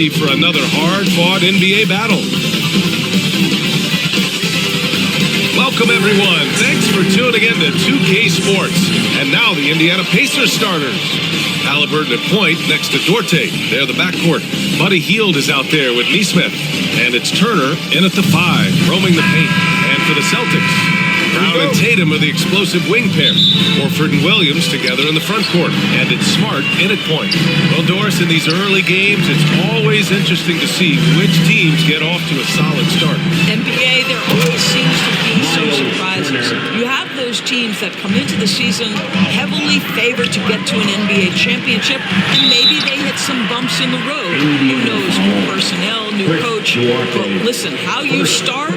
For another hard-fought NBA battle. Welcome, everyone. Thanks for tuning in to 2K Sports. And now the Indiana Pacers starters. Halliburton at point next to Duarte. They're the backcourt. Buddy Hield is out there with Nesmith. And it's Turner in at the 5, roaming the paint. And for the Celtics, Brown and Tatum are the explosive wing pair. Horford and Williams together in the front court. And it's Smart in at point. Well, Doris, in these early games, it's always interesting to see which teams get off to a solid start. NBA, there always seems to be some surprises. You have those teams that come into the season heavily favored to get to an NBA championship, and maybe they hit some bumps in the road. Who knows? New personnel, new coach. But listen, how you start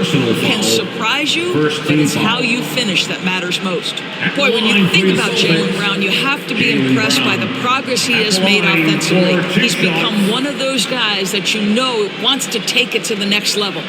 can surprise you, but it's how you finish that matters most. Boy, when you think about Jaylen Brown, you have to be impressed by the progress he has made offensively. He's become one of those guys that you know wants to take it to the next level.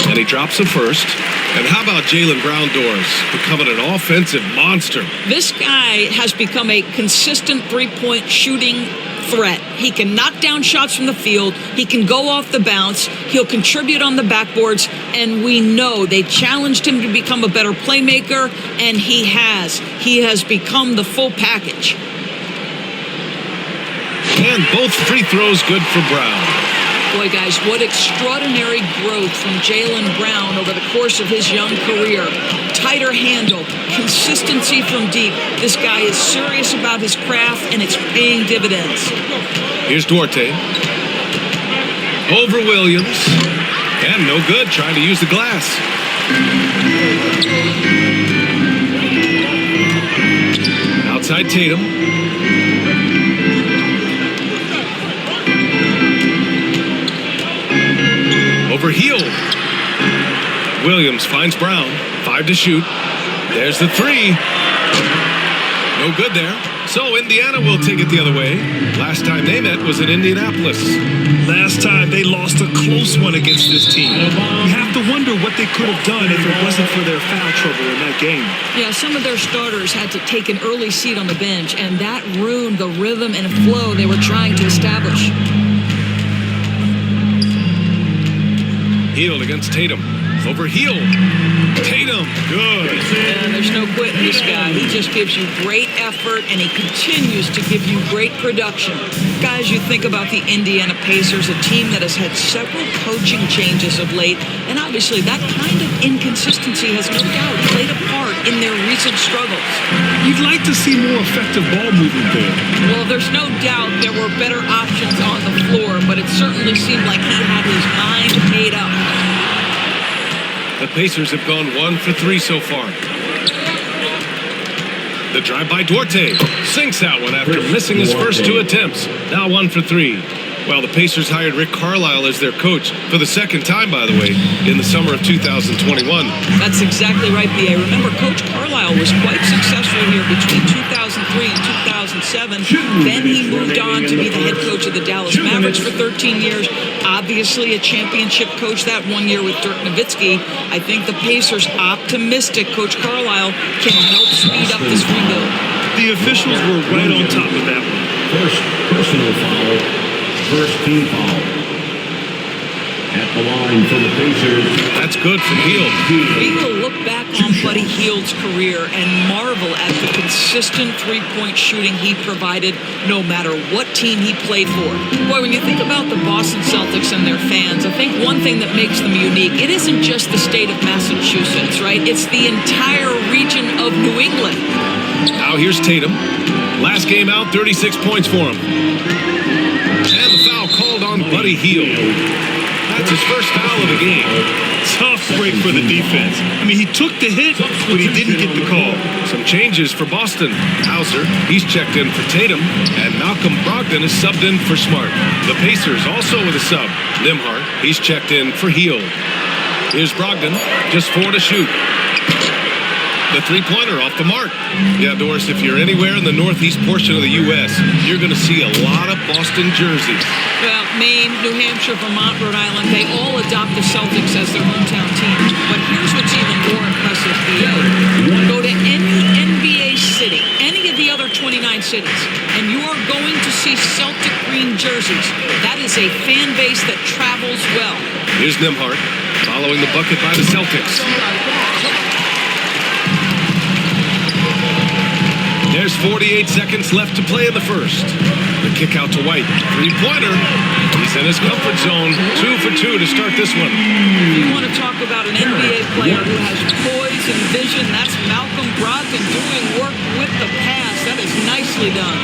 And he drops a first. And how about Jaylen Brown, Doris, becoming an offensive monster? This guy has become a consistent three-point shooting threat. He can knock down shots from the field. He can go off the bounce. He'll contribute on the backboards. And we know they challenged him to become a better playmaker, and he has. He has become the full package. And both free throws good for Brown. Boy, guys, what extraordinary growth from Jaylen Brown over the course of his young career. Tighter handle, consistency from deep. This guy is serious about his craft, and it's paying dividends. Here's Duarte. Over Williams. And no good, trying to use the glass. Outside Tatum. Over Hield. Williams finds Brown. 5 to shoot. There's the 3. No good there. So Indiana will take it the other way. Last time they met was in Indianapolis. Last time they lost a close one against this team. You have to wonder what they could have done if it wasn't for their foul trouble in that game. Yeah, some of their starters had to take an early seat on the bench, and that ruined the rhythm and flow they were trying to establish. Hield against Tatum. Over Hield. Tatum, good. Yeah, there's no quitting this guy. He just gives you great effort, and he continues to give you great production. Guys, you think about the Indiana Pacers, a team that has had several coaching changes of late, and obviously that kind of inconsistency has no doubt played a part in their recent struggles. You'd like to see more effective ball movement there. Well, there's no doubt there were better options on the floor, but it certainly seemed like he had his mind made up. The Pacers have gone 1 for 3 so far. The drive by Duarte. Sinks that one after missing his first 2 attempts. Now 1 for 3. Well, the Pacers hired Rick Carlisle as their coach for the second time, by the way, in the summer of 2021. That's exactly right, B.A. Remember, Coach Carlisle was quite successful here between 2003 and 2007. Then he moved on to be the head coach of the Dallas Mavericks for 13 years. Obviously a championship coach that 1 year with Dirk Nowitzki. I think the Pacers, optimistic Coach Carlisle, can help speed up this rebuild. The officials were right on top of that one. First personal foul. First team foul. At the line for the Pacers. That's good for Hield. We will look back on Buddy Hield's career and marvel at the consistent three-point shooting he provided no matter what team he played for. Boy, when you think about the Boston Celtics and their fans, I think one thing that makes them unique, it isn't just the state of Massachusetts, right? It's the entire region of New England. Now here's Tatum. Last game out, 36 points for him. And the foul called on Buddy Hield. That's his first foul of the game. Tough break for the defense. I mean, he took the hit, but he didn't get the call. Some changes for Boston. Hauser, he's checked in for Tatum, and Malcolm Brogdon is subbed in for Smart. The Pacers also with a sub. Nembhard, he's checked in for Hield. Here's Brogdon, just 4 to shoot. The three-pointer off the mark. Yeah, Doris, if you're anywhere in the northeast portion of the U.S., you're going to see a lot of Boston jerseys. Well, Maine, New Hampshire, Vermont, Rhode Island, they all adopt the Celtics as their hometown team. But here's what's even more impressive, BA. Go to any NBA city, any of the other 29 cities, and you are going to see Celtic green jerseys. That is a fan base that travels well. Here's Nembhard following the bucket by the Celtics. There's 48 seconds left to play in the first. The kick out to White. Three-pointer. He's in his comfort zone. 2 for 2 to start this one. If you want to talk about an NBA player who has poise and vision, that's Malcolm Brogdon doing work with the pass. That is nicely done.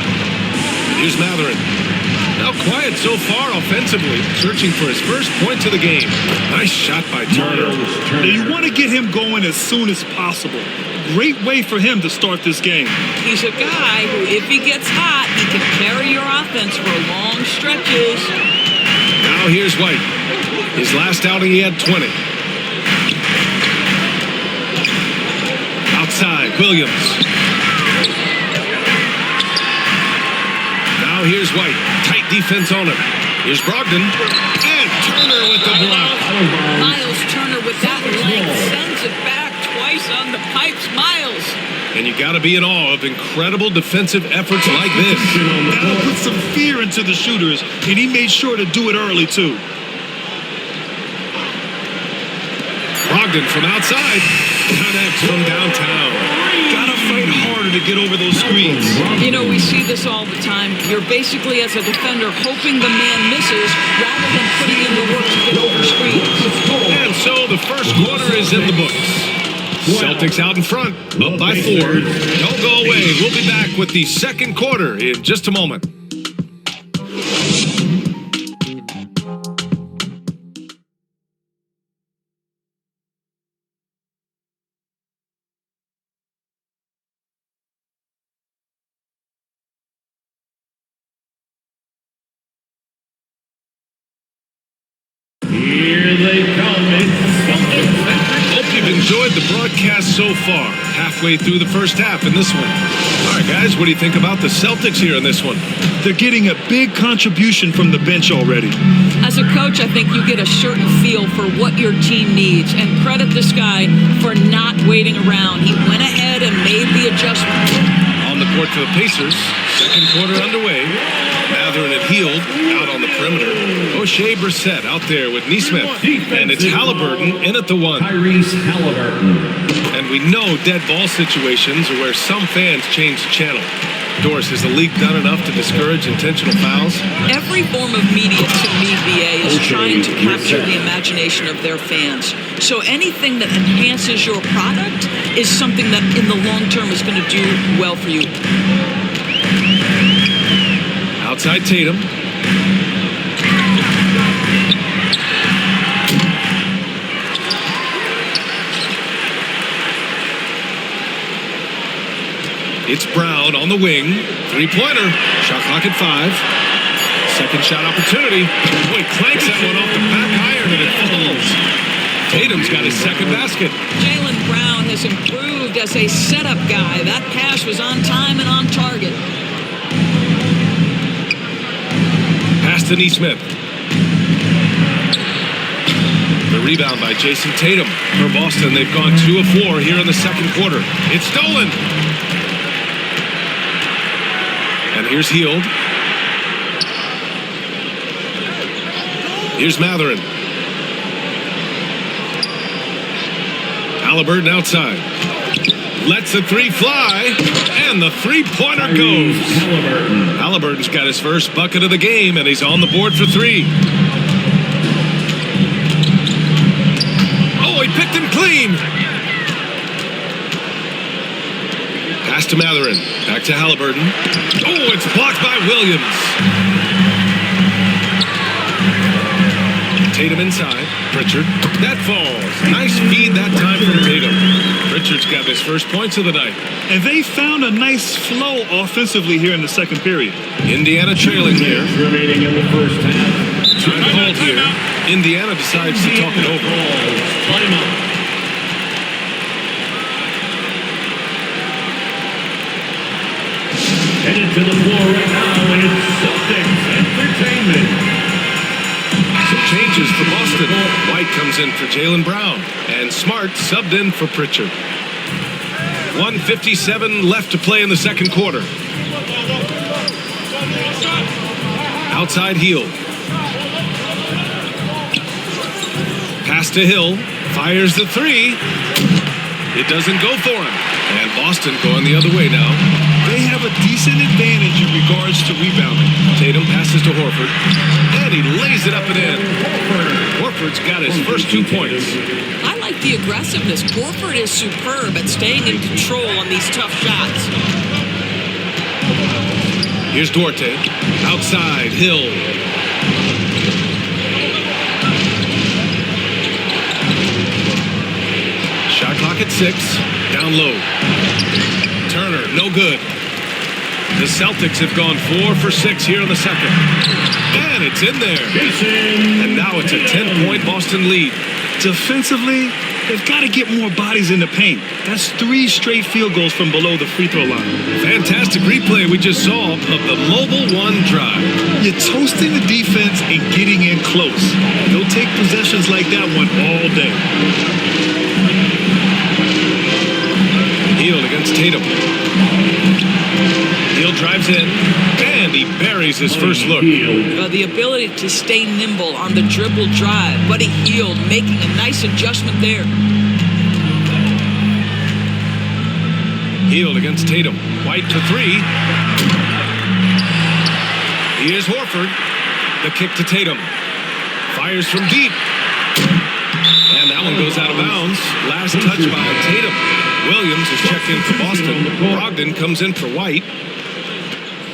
Here's Mathurin. Now quiet so far offensively, searching for his first points of the game. Nice shot by Turner. Now you want to get him going as soon as possible. Great way for him to start this game. He's a guy who, if he gets hot, he can carry your offense for long stretches. Now here's White. His last outing, he had 20. Outside, Williams. Now here's White. Tight defense on him. Here's Brogdon. And Turner with the block. Miles Turner with that length sends it back twice on the pipes. Miles. And you got to be in awe of incredible defensive efforts like this. That'll put some fear into the shooters, and he made sure to do it early, too. Brogdon from outside. Connects from downtown. Gotta fight harder to get over those screens. You know, we see this all the time. You're basically, as a defender, hoping the man misses rather than putting in the work to get over screens. And so the first quarter is in the books. Celtics out in front, up by 4. Don't go away. We'll be back with the second quarter in just a moment. Here they come. Hope you've enjoyed the broadcast so far. Halfway through the first half in this one. All right, guys, what do you think about the Celtics here in this one? They're getting a big contribution from the bench already. As a coach, I think you get a certain feel for what your team needs, and credit this guy for not waiting around. He went ahead and made the adjustment. On the court for the Pacers. Second quarter underway. Mathurin and Hield out on the perimeter. O'Shea Brissett out there with Neesmith. And it's Halliburton in at the 1. Tyrese Halliburton. And we know dead ball situations are where some fans change the channel. Doris, has the league done enough to discourage intentional fouls? Every form of media, to me, BA, is trying to capture the imagination of their fans. So anything that enhances your product is something that in the long term is going to do well for you. Outside Tatum. It's Brown on the wing. Three-pointer. Shot clock at 5. Second shot opportunity. Boy, clanks that one off the back iron and it falls. Tatum's got his second basket. Jaylen Brown has improved as a setup guy. That pass was on time and on target. Pass to Neesmith. The rebound by Jayson Tatum. For Boston, they've gone 2 of 4 here in the second quarter. It's stolen. And here's Hield. Here's Mathurin. Halliburton outside. Lets the 3 fly. And the three-pointer goes. Halliburton's got his first bucket of the game, and he's on the board for 3. Oh, he picked him clean. Pass to Mathurin. Back to Halliburton. Oh, it's blocked by Williams. Tatum inside. Pritchard. That falls. Nice feed that time from Tatum. Pritchard's got his first points of the night. And they found a nice flow offensively here in the second period. Indiana trailing here. Remaining in the first half. Time called here. Indiana decides to talk it over. Timeout. Headed to the floor right now, and it's Celtics Entertainment. Changes for Boston. White comes in for Jaylen Brown. And Smart subbed in for Pritchard. 1:57 left to play in the second quarter. Outside Hill. Pass to Hill. Fires the three. It doesn't go for him. And Boston going the other way now. They have a decent advantage in regards to rebounding. Tatum passes to Horford. And he lays it up and in. Horford's got his first 2 points. I like the aggressiveness. Horford is superb at staying in control on these tough shots. Here's Duarte. Outside, Hill. Shot clock at 6. Down low. Turner, no good. The Celtics have gone 4 for 6 here in the second. And it's in there. And now it's a 10-point Boston lead. Defensively, they've got to get more bodies in the paint. That's 3 straight field goals from below the free throw line. Fantastic replay we just saw of the mobile one drive. You're toasting the defense and getting in close. They'll take possessions like that one all day. Hield against Tatum. Hield drives in, and he buries his first look. The ability to stay nimble on the dribble drive. Buddy Hield making a nice adjustment there. Hield against Tatum. White to 3. Here's Horford. The kick to Tatum. Fires from deep. And that one goes out of bounds. Last touch by Tatum. Williams is checked in for Boston. Brogdon comes in for White.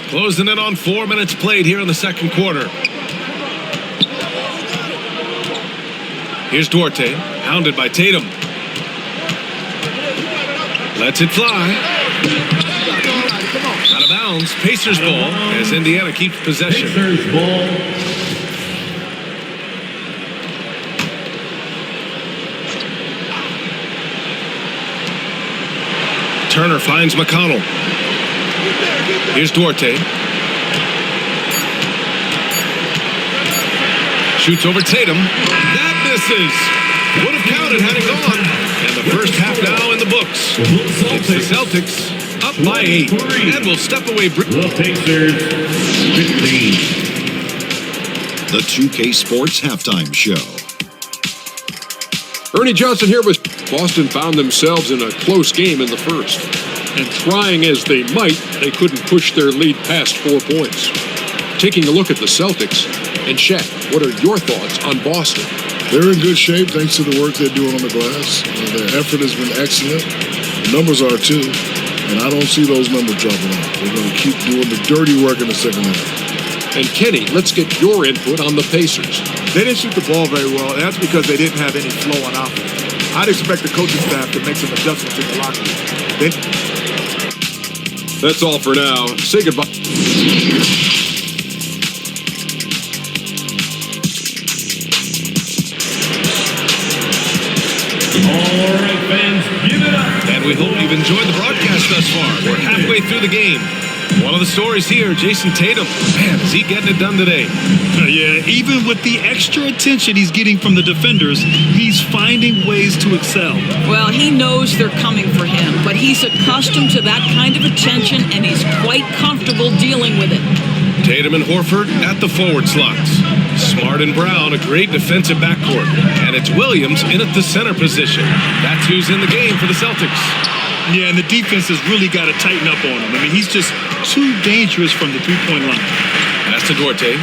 Closing in on 4 minutes played here in the second quarter. Here's Duarte, hounded by Tatum. Lets it fly. Out of bounds. Pacers ball as Indiana keeps possession. Pacers ball. Turner finds McConnell. Here's Duarte. Shoots over Tatum. That misses. Would have counted had it gone. And the first half now in the books. It's the Celtics up by 8. And will step away. The Pacers 15. The 2K Sports Halftime Show. Ernie Johnson here with Boston found themselves in a close game in the first. And trying as they might, they couldn't push their lead past 4 points. Taking a look at the Celtics, and Shaq, what are your thoughts on Boston? They're in good shape thanks to the work they're doing on the glass. Their effort has been excellent. The numbers are too. And I don't see those numbers dropping off. They're going to keep doing the dirty work in the second half. And Kenny, let's get your input on the Pacers. They didn't shoot the ball very well, and that's because they didn't have any flow on offense. I'd expect the coaching staff to make some adjustments in the locker room. That's all for now. Say goodbye. All right, fans, give it up. And we hope you've enjoyed the broadcast thus far. We're halfway through the game. One of the stories here, Jayson Tatum. Man, is he getting it done today? Yeah, even with the extra attention he's getting from the defenders, he's finding ways to excel. Well, he knows they're coming for him, but he's accustomed to that kind of attention, and he's quite comfortable dealing with it. Tatum and Horford at the forward slots. Smart and Brown, a great defensive backcourt. And it's Williams in at the center position. That's who's in the game for the Celtics. Yeah, and the defense has really got to tighten up on him. I mean, he's just too dangerous from the three-point line. Pass to Duarte.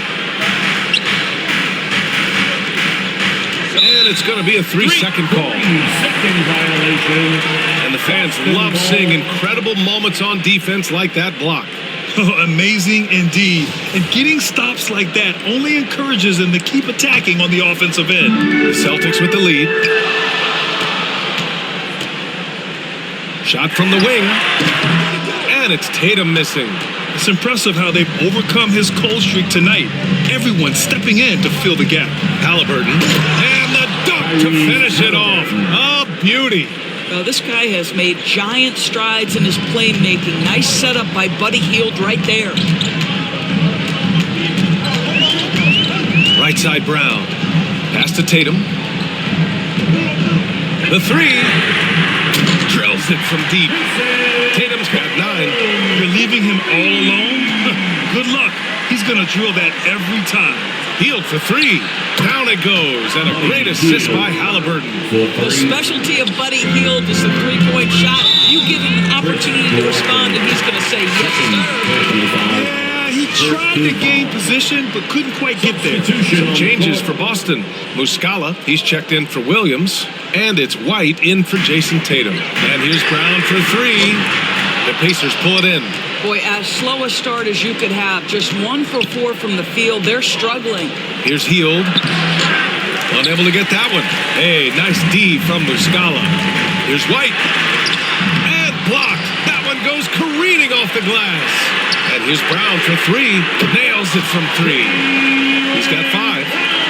And it's going to be a 3-second call. 3-second violation. And the fans love seeing incredible moments on defense like that block. Amazing indeed. And getting stops like that only encourages them to keep attacking on the offensive end. The Celtics with the lead. Shot from the wing. And it's Tatum missing. It's impressive how they've overcome his cold streak tonight. Everyone stepping in to fill the gap. Halliburton. And the dunk to finish it off. A beauty. Well, this guy has made giant strides in his playmaking. Nice setup by Buddy Hield right there. Right side Brown. Pass to Tatum. The three. Drills it from deep. Tatum's got 9. You're leaving him all alone? Good luck. He's going to drill that every time. Hield for 3. Down it goes. And a great assist by Halliburton. The specialty of Buddy Hield is the three-point shot. You give him an opportunity to respond, and he's going to say, yes, sir. Yeah, he tried to gain position, but couldn't quite get there. Some changes for Boston. Muscala, he's checked in for Williams. And it's White in for Jayson Tatum. And here's Brown for 3. The Pacers pull it in. Boy, as slow a start as you could have. Just 1 for 4 from the field. They're struggling. Here's Hield. Unable to get that one. Hey, nice D from Muscala. Here's White. And blocked. That one goes careening off the glass. And here's Brown for 3. Nails it from 3. He's got 5.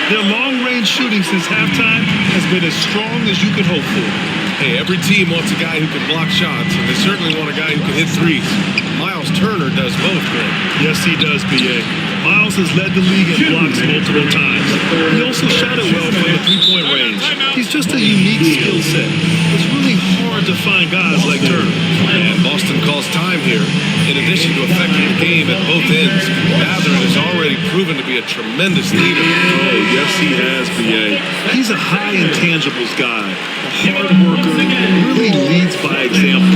Their long-range shooting since halftime has been as strong as you could hope for. Hey, every team wants a guy who can block shots, and they certainly want a guy who can hit threes. Miles Turner does both, Greg. Yes, he does, B.A. Miles has led the league in blocks multiple times. He also shot it well from the three-point range. He's just a unique skill set. It's really hard to find guys like Turner. And Boston calls time here. In addition to affecting the game at both ends, Mathurin has already proven to be a tremendous leader. Oh, yes, he has, B.A. He's a high intangibles guy, a hard worker, really leads by example,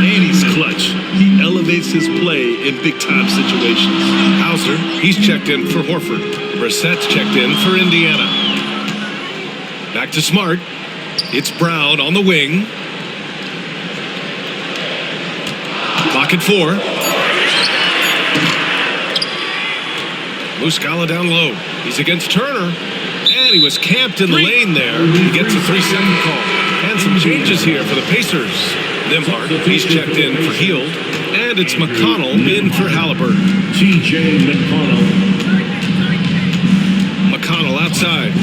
and he's clutch. He elevates his play in big-time situations. Hauser, he's checked in for Horford. Brissett's checked in for Indiana. Back to Smart. It's Brown on the wing. Clock at 4. Muscala down low. He's against Turner. And he was camped in the lane there. He gets a 3-second call. And some changes here for the Pacers. Nembhard, he's checked in for Hield. And it's McConnell in for Halliburton. T.J. McConnell. McConnell outside.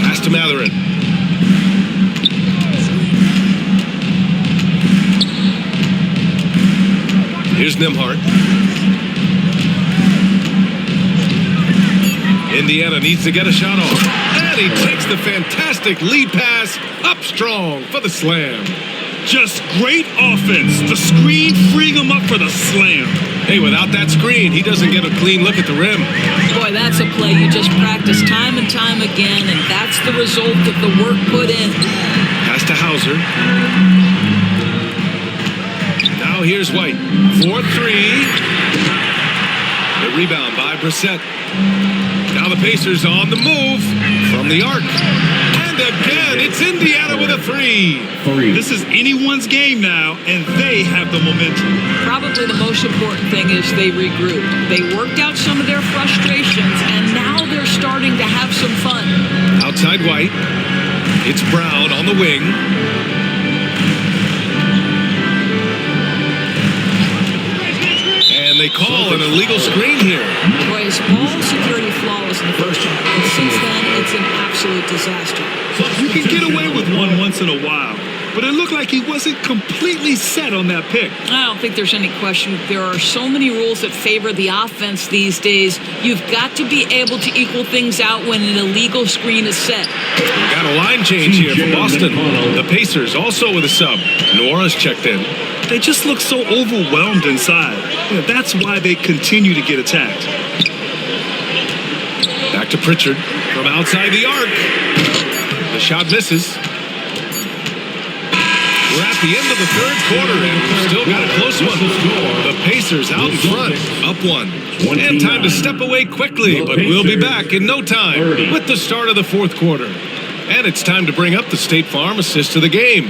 Pass to Mathurin. Here's Nembhard. Indiana needs to get a shot off. And he takes the fantastic lead pass up strong for the slam. Just great offense. The screen freeing him up for the slam. Hey, without that screen, he doesn't get a clean look at the rim. Boy, that's a play you just practice time and time again, and that's the result of the work put in. Pass to Hauser. Now here's White. 4-3. The rebound by Brissett. Now the Pacers on the move from the arc. And again, it's Indiana with a 3. This is anyone's game now, and they have the momentum. Probably the most important thing is they regrouped. They worked out some of their frustrations, and now they're starting to have some fun. Outside White. It's Brown on the wing. And they call an illegal screen here. Boy, his ball security flawless in the first half, and since then, it's an absolute disaster. You can get away with one once in a while, but it looked like he wasn't completely set on that pick. I don't think there's any question. There are so many rules that favor the offense these days. You've got to be able to equal things out when an illegal screen is set. We've got a line change here for Boston. The Pacers also with a sub. Nora's checked in. They just look so overwhelmed inside. Yeah, that's why they continue to get attacked. Back to Pritchard from outside the arc. The shot misses. We're at the end of the third quarter, and we've still got a close one. The Pacers out in front, up 1. And time to step away quickly, but we'll be back in no time with the start of the fourth quarter. And it's time to bring up the State Farm assist of the game.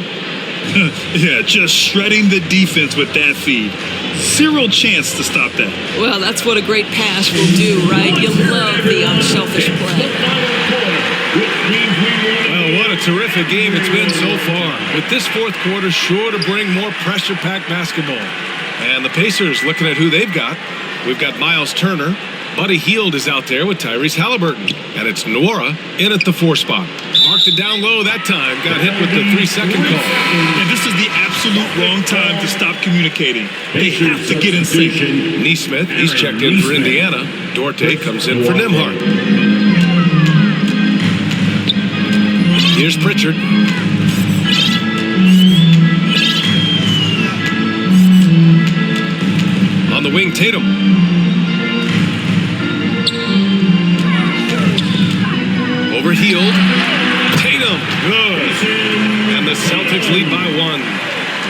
Yeah, just shredding the defense with that feed. Zero chance to stop that. Well, that's what a great pass will do, right? You love the unselfish play. Well, what a terrific game it's been so far. With this fourth quarter sure to bring more pressure-packed basketball. And the Pacers looking at who they've got. We've got Miles Turner. Buddy Hield is out there with Tyrese Halliburton. And it's Nora in at the 4 spot. Marked it down low that time. Got hit with the 3-second call. And this is the absolute wrong time to stop communicating. They have to get in sync. Neesmith, he's checked in for Indiana. Dorte comes in for Nembhard. Here's Pritchard. On the wing, Tatum. Overhealed. Tatum. Good. And the Celtics lead by 1.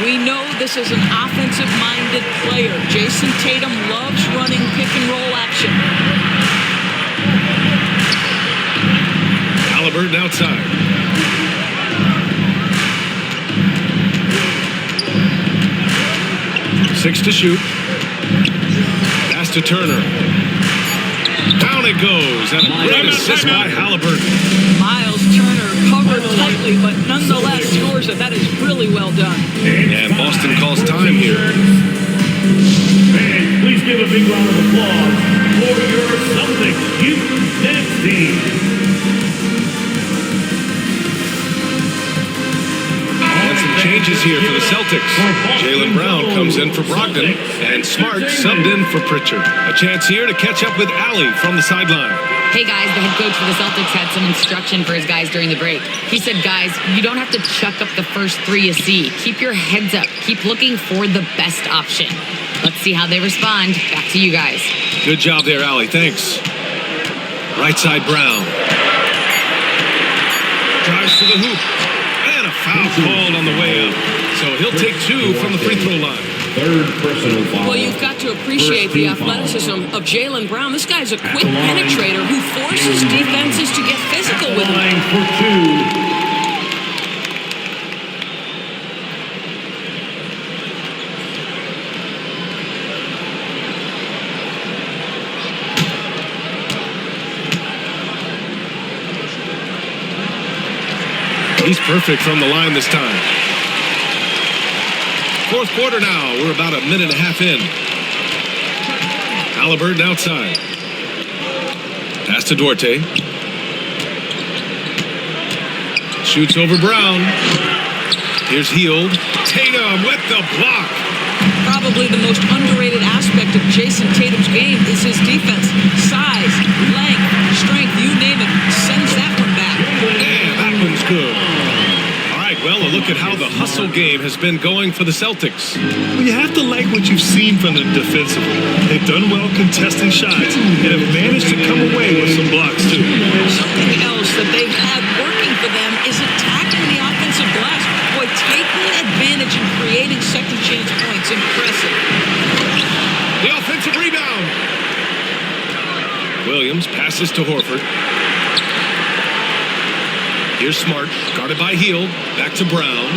We know this is an offensive-minded player. Jayson Tatum loves running pick-and-roll action. Halliburton outside. Six to shoot. Pass to Turner. Down it goes. And a great assist by Halliburton. Miles Turner covered tightly, but nonetheless scores it. That is really well done. And Boston calls time here. And please give a big round of applause for your Celtics youth dance team. And some changes here for the Celtics. Jaylen Brown comes in for Brogdon, and Smart subbed in for Pritchard. A chance here to catch up with Allie from the sideline. Hey guys, the head coach for the Celtics had some instruction for his guys during the break. He said, guys, you don't have to chuck up the first 3 you see. Keep your heads up. Keep looking for the best option. Let's see how they respond. Back to you guys. Good job there, Allie. Thanks. Right side, Brown. Drives to the hoop. And a foul called on the way up. So he'll take 2 from the free throw line. Third personal foul. Well, you've got to appreciate the athleticism of Jaylen Brown. This guy's a quick penetrator who forces defenses to get physical with him. Line for 2. He's perfect from the line this time. Fourth quarter now. We're about a minute and a half in. Halliburton outside. Pass to Duarte. Shoots over Brown. Here's Hield. Tatum with the block. Probably the most underrated aspect of Jayson Tatum's game is his defense. Size, length, strength, you name it, sends that one back. And that one's good. All right, well, a look at how the hustle game has been going for the Celtics. Well, you have to like what you've seen from them defensively. They've done well contesting shots and have managed to come away with some blocks, too. Something else that they've had working for them is attacking the offensive glass. Boy, taking advantage and creating second chance points. Impressive. The offensive rebound. Williams passes to Horford. Here's Smart, guarded by Hield. Back to Brown.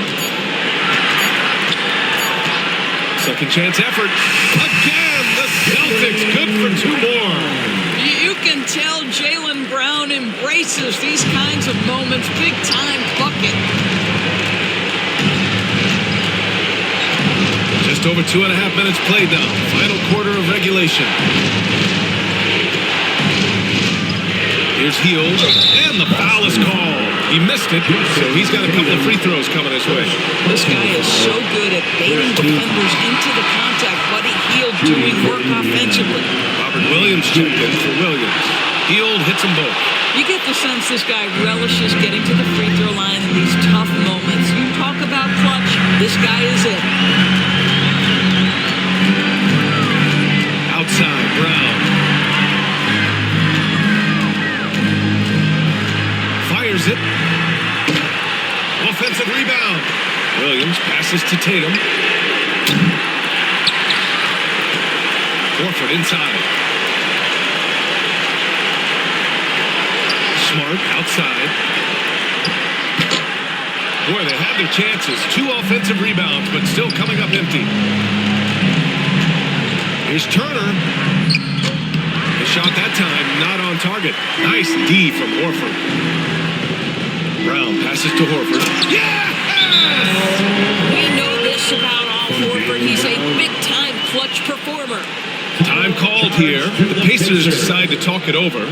Second chance effort. Again, the Celtics good for 2 more. You can tell Jaylen Brown embraces these kinds of moments. Big time bucket. Just over 2.5 minutes played now. Final quarter of regulation. Here's Hield, and the foul is called. He missed it, so he's got a couple of free throws coming his way. This guy is so good at baiting defenders into the contact. Buddy Hield doing work offensively. Robert Williams checked in for Williams. Hield hits them both. You get the sense this guy relishes getting to the free throw line in these tough moments. You talk about clutch, this guy is it. Outside, Brown. Fires it. Offensive rebound. Williams passes to Tatum. Horford inside. Smart outside. Boy, they had their chances. 2 offensive rebounds, but still coming up empty. Here's Turner. The shot that time not on target. Nice D from Horford. Brown passes to Horford. Yes! We know this about Al Horford. He's a big-time clutch performer. Time called here. The Pacers decide to talk it over.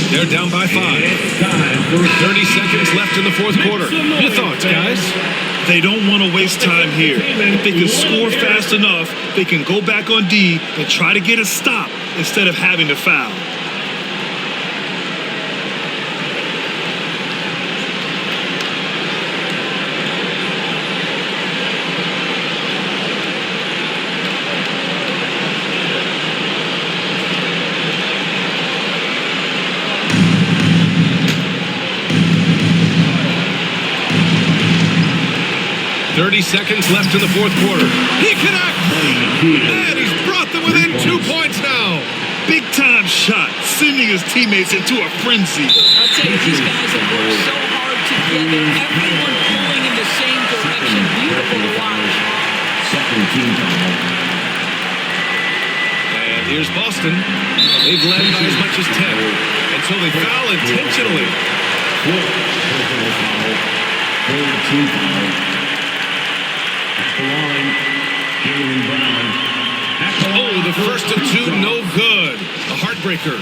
They're down by 5. 30 seconds left in the fourth quarter. Your thoughts, guys? They don't want to waste time here. If they can score fast enough, they can go back on D and try to get a stop instead of having to foul. 30 seconds left in the fourth quarter. He connects! And he's brought them within 2 points now. Big-time shot, sending his teammates into a frenzy. I'll tell you, these guys have worked so hard together. Everyone pulling in the same direction. Beautiful to watch. Second team foul. And here's Boston. They've led by as much as 10 until they foul intentionally. Fourth personal foul. Third team foul. At the line, Jaylen Brown. Oh, the first of two, no good. A heartbreaker.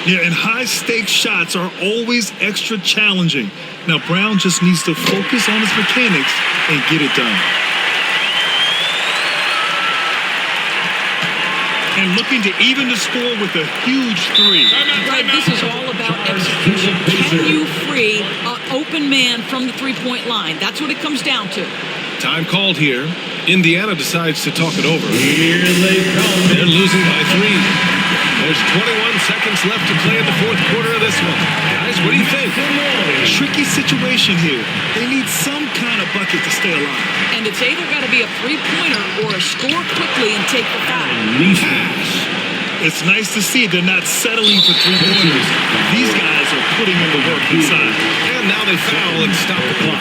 Yeah, and high-stakes shots are always extra challenging. Now, Brown just needs to focus on his mechanics and get it done. And looking to even the score with a huge three. Right, this is all about execution. Can you free an open man from the three-point line? That's what it comes down to. Time called here. Indiana decides to talk it over. Here they come. They're losing by 3. There's 21 seconds left to play in the fourth quarter of this one. Guys, what do you think? Tricky situation here. They need some kind of bucket to stay alive. And it's either got to be a three-pointer or a score quickly and take the foul. It's nice to see they're not settling for three-pointers. These guys are putting in the work inside. And now they foul and stop the clock.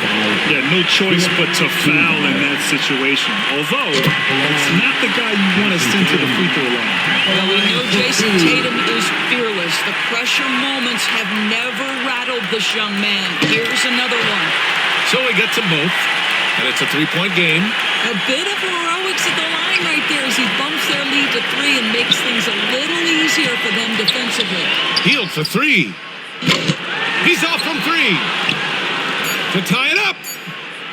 Yeah, no choice but to foul in that situation. Although, it's not the guy you want to send to the free throw line. Well, we know Jayson Tatum is fearless. The pressure moments have never rattled this young man. Here's another one. So he gets them both. And it's a three-point game. A bit of heroics at the line right there as he bumps their lead to 3 and makes things a little easier for them defensively. Hield for 3. He's off from 3. To tie it up.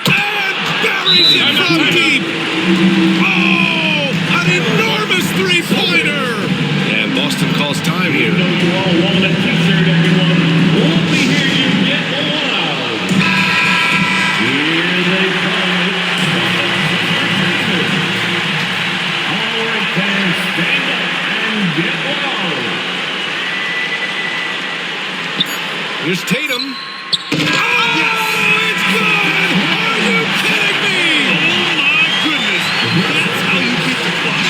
And buries it from deep. Oh, an enormous three-pointer. And Boston calls time here. You all want that t-shirt, everyone. Let me hear you get loud. Here they come. All right, fans, stand up and get loud. Here's Tatum. Oh, it's good! Are you kidding me? Oh, my goodness. That's how you beat the clock.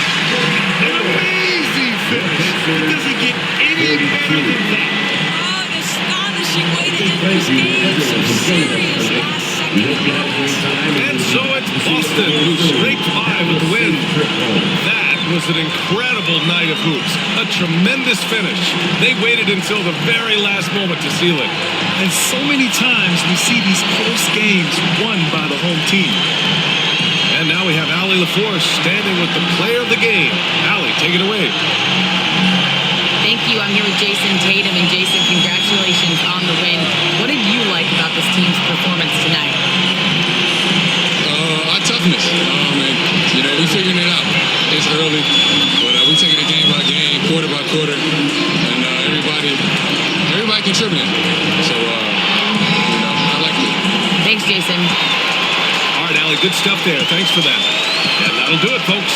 An amazing finish. It doesn't get any better than that. Oh, an astonishing way to end this game. Some serious last-second goals. And so it's Boston who scraped by with the win. That was an incredible night of hoops. A tremendous finish. They waited until the very last moment to seal it. And so many times we see these close games won by the home team. And now we have Allie LaForce standing with the player of the game. Allie, take it away. Thank you. I'm here with Jayson Tatum. And Jayson, congratulations on the win. What did you like about this team's performance tonight? Our toughness. We figuring it out. It's early, but we taking it game by game, quarter by quarter, and everybody contributing. So, I like it. Thanks, Jayson. All right, Allie, good stuff there. Thanks for that. And that'll do it, folks.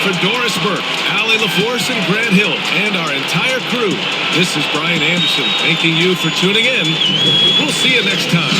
For Doris Burke, Allie LaForce, and Grant Hill, and our entire crew, this is Brian Anderson thanking you for tuning in. We'll see you next time.